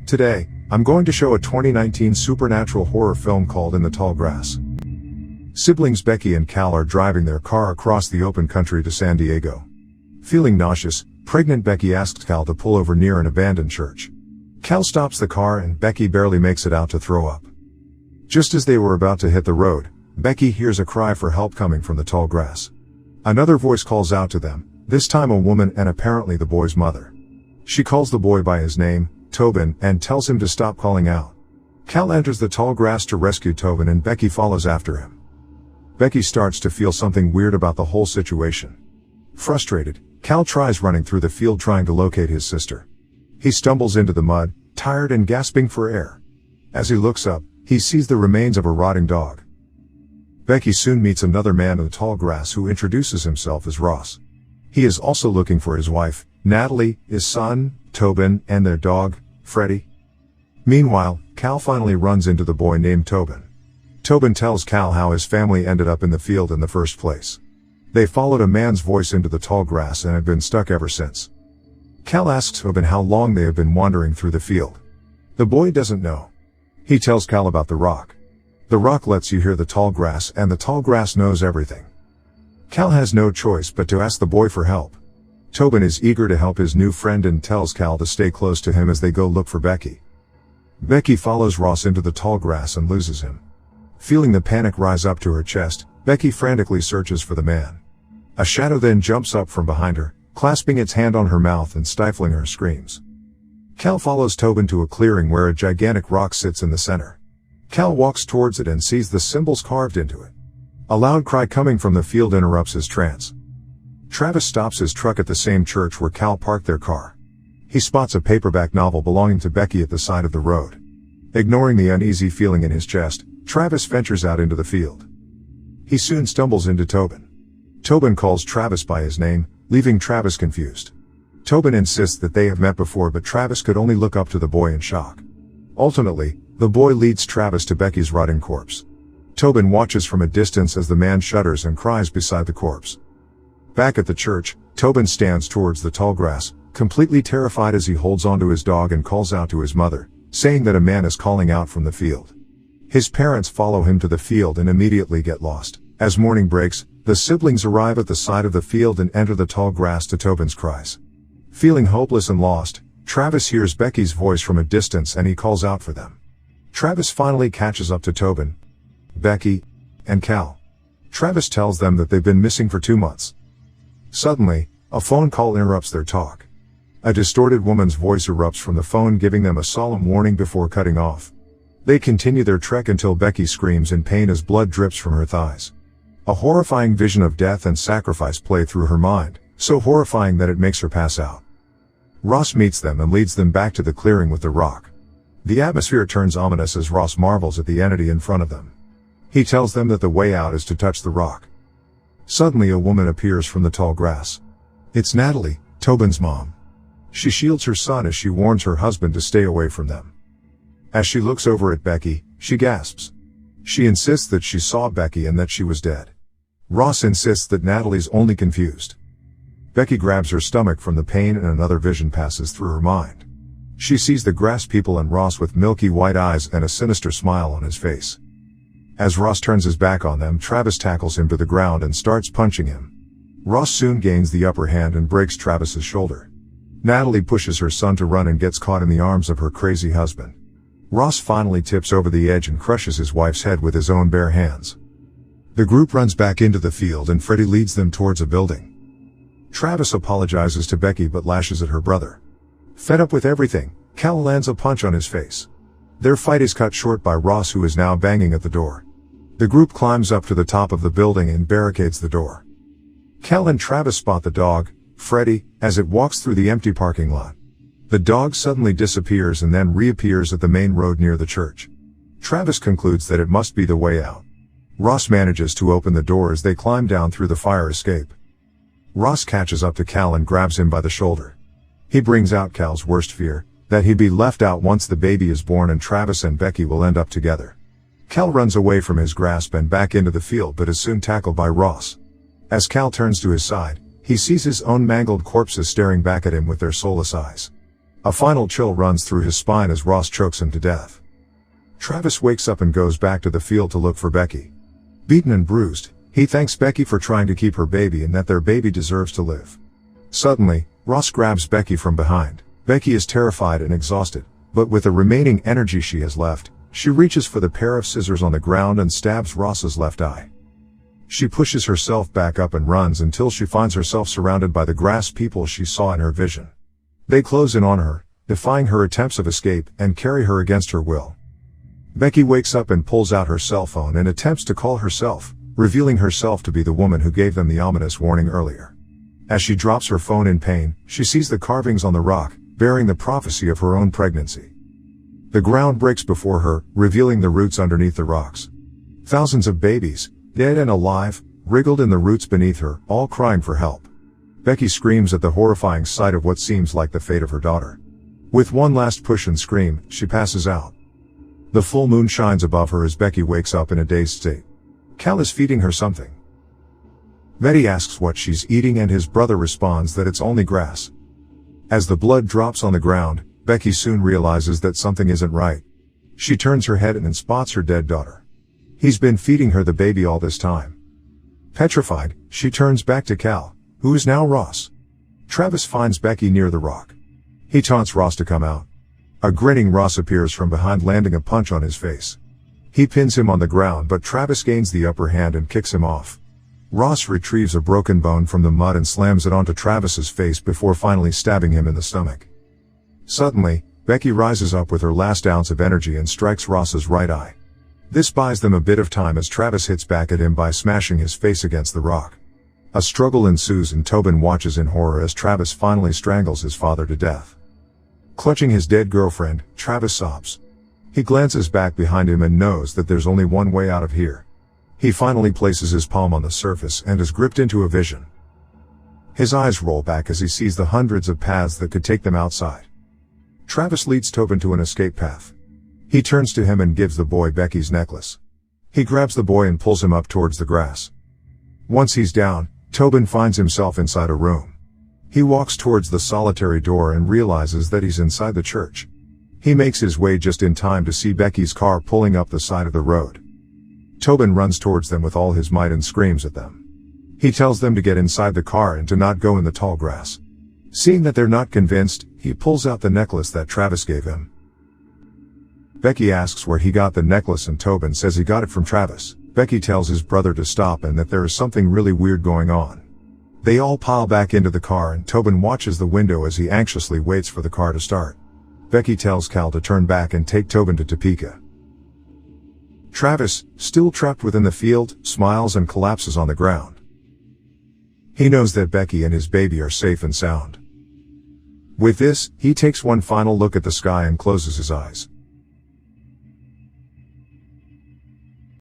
Today, I'm going to show a 2019 supernatural horror film called In the Tall Grass. Siblings Becky and Cal are driving their car across the open country to San Diego. Feeling nauseous, pregnant Becky asks Cal to pull over near an abandoned church. Cal stops the car and Becky barely makes it out to throw up. Just as they were about to hit the road, Becky hears a cry for help coming from the tall grass. Another voice calls out to them, this time a woman and apparently the boy's mother. She calls the boy by his name, Tobin, and tells him to stop calling out. Cal enters the tall grass to rescue Tobin and Becky follows after him. Becky starts to feel something weird about the whole situation. Frustrated, Cal tries running through the field trying to locate his sister. He stumbles into the mud, tired and gasping for air. As he looks up, he sees the remains of a rotting dog. Becky soon meets another man in the tall grass who introduces himself as Ross. He is also looking for his wife, Natalie, his son, Tobin, and their dog, Freddie. Meanwhile, Cal finally runs into the boy named Tobin. Tobin tells Cal how his family ended up in the field in the first place. They followed a man's voice into the tall grass and have been stuck ever since. Cal asks Tobin how long they have been wandering through the field. The boy doesn't know. He tells Cal about the rock. The rock lets you hear the tall grass and the tall grass knows everything. Cal has no choice but to ask the boy for help. Tobin is eager to help his new friend and tells Cal to stay close to him as they go look for Becky. Becky follows Ross into the tall grass and loses him. Feeling the panic rise up to her chest, Becky frantically searches for the man. A shadow then jumps up from behind her, clasping its hand on her mouth and stifling her screams. Cal follows Tobin to a clearing where a gigantic rock sits in the center. Cal walks towards it and sees the symbols carved into it. A loud cry coming from the field interrupts his trance. Travis stops his truck at the same church where Cal parked their car. He spots a paperback novel belonging to Becky at the side of the road. Ignoring the uneasy feeling in his chest, Travis ventures out into the field. He soon stumbles into Tobin. Tobin calls Travis by his name, leaving Travis confused. Tobin insists that they have met before, but Travis could only look up to the boy in shock. Ultimately, the boy leads Travis to Becky's rotting corpse. Tobin watches from a distance as the man shudders and cries beside the corpse. Back at the church, Tobin stands towards the tall grass, completely terrified as he holds onto his dog and calls out to his mother, saying that a man is calling out from the field. His parents follow him to the field and immediately get lost. As morning breaks, the siblings arrive at the side of the field and enter the tall grass to Tobin's cries. Feeling hopeless and lost, Travis hears Becky's voice from a distance and he calls out for them. Travis finally catches up to Tobin, Becky, and Cal. Travis tells them that they've been missing for 2 months. Suddenly, a phone call interrupts their talk. A distorted woman's voice erupts from the phone giving them a solemn warning before cutting off. They continue their trek until Becky screams in pain as blood drips from her thighs. A horrifying vision of death and sacrifice play through her mind, so horrifying that it makes her pass out. Ross meets them and leads them back to the clearing with the rock. The atmosphere turns ominous as Ross marvels at the entity in front of them. He tells them that the way out is to touch the rock. Suddenly a woman appears from the tall grass. It's Natalie, Tobin's mom. She shields her son as she warns her husband to stay away from them. As she looks over at Becky, she gasps. She insists that she saw Becky and that she was dead. Ross insists that Natalie's only confused. Becky grabs her stomach from the pain and another vision passes through her mind. She sees the grass people and Ross with milky white eyes and a sinister smile on his face. As Ross turns his back on them, Travis tackles him to the ground and starts punching him. Ross soon gains the upper hand and breaks Travis's shoulder. Natalie pushes her son to run and gets caught in the arms of her crazy husband. Ross finally tips over the edge and crushes his wife's head with his own bare hands. The group runs back into the field and Freddie leads them towards a building. Travis apologizes to Becky but lashes at her brother. Fed up with everything, Cal lands a punch on his face. Their fight is cut short by Ross, who is now banging at the door. The group climbs up to the top of the building and barricades the door. Cal and Travis spot the dog, Freddie, as it walks through the empty parking lot. The dog suddenly disappears and then reappears at the main road near the church. Travis concludes that it must be the way out. Ross manages to open the door as they climb down through the fire escape. Ross catches up to Cal and grabs him by the shoulder. He brings out Cal's worst fear, that he'd be left out once the baby is born and Travis and Becky will end up together. Cal runs away from his grasp and back into the field but is soon tackled by Ross. As Cal turns to his side, he sees his own mangled corpses staring back at him with their soulless eyes. A final chill runs through his spine as Ross chokes him to death. Travis wakes up and goes back to the field to look for Becky. Beaten and bruised, he thanks Becky for trying to keep her baby and that their baby deserves to live. Suddenly, Ross grabs Becky from behind. Becky is terrified and exhausted, but with the remaining energy she has left, she reaches for the pair of scissors on the ground and stabs Ross's left eye. She pushes herself back up and runs until she finds herself surrounded by the grass people she saw in her vision. They close in on her, defying her attempts of escape, and carry her against her will. Becky wakes up and pulls out her cell phone and attempts to call herself, revealing herself to be the woman who gave them the ominous warning earlier. As she drops her phone in pain, she sees the carvings on the rock, bearing the prophecy of her own pregnancy. The ground breaks before her, revealing the roots underneath the rocks. Thousands of babies, dead and alive, wriggled in the roots beneath her, all crying for help. Becky screams at the horrifying sight of what seems like the fate of her daughter. With one last push and scream, she passes out. The full moon shines above her as Becky wakes up in a dazed state. Cal is feeding her something. Betty asks what she's eating and his brother responds that it's only grass. As the blood drops on the ground, Becky soon realizes that something isn't right. She turns her head and spots her dead daughter. He's been feeding her the baby all this time. Petrified, she turns back to Cal, who is now Ross. Travis finds Becky near the rock. He taunts Ross to come out. A grinning Ross appears from behind, landing a punch on his face. He pins him on the ground, but Travis gains the upper hand and kicks him off. Ross retrieves a broken bone from the mud and slams it onto Travis's face before finally stabbing him in the stomach. Suddenly, Becky rises up with her last ounce of energy and strikes Ross's right eye. This buys them a bit of time as Travis hits back at him by smashing his face against the rock. A struggle ensues and Tobin watches in horror as Travis finally strangles his father to death. Clutching his dead girlfriend, Travis sobs. He glances back behind him and knows that there's only one way out of here. He finally places his palm on the surface and is gripped into a vision. His eyes roll back as he sees the hundreds of paths that could take them outside. Travis leads Tobin to an escape path. He turns to him and gives the boy Becky's necklace. He grabs the boy and pulls him up towards the grass. Once he's down, Tobin finds himself inside a room. He walks towards the solitary door and realizes that he's inside the church. He makes his way just in time to see Becky's car pulling up the side of the road. Tobin runs towards them with all his might and screams at them. He tells them to get inside the car and to not go in the tall grass. Seeing that they're not convinced, he pulls out the necklace that Travis gave him. Becky asks where he got the necklace and Tobin says he got it from Travis. Becky tells his brother to stop and that there is something really weird going on. They all pile back into the car and Tobin watches the window as he anxiously waits for the car to start. Becky tells Cal to turn back and take Tobin to Topeka. Travis, still trapped within the field, smiles and collapses on the ground. He knows that Becky and his baby are safe and sound. With this, he takes one final look at the sky and closes his eyes.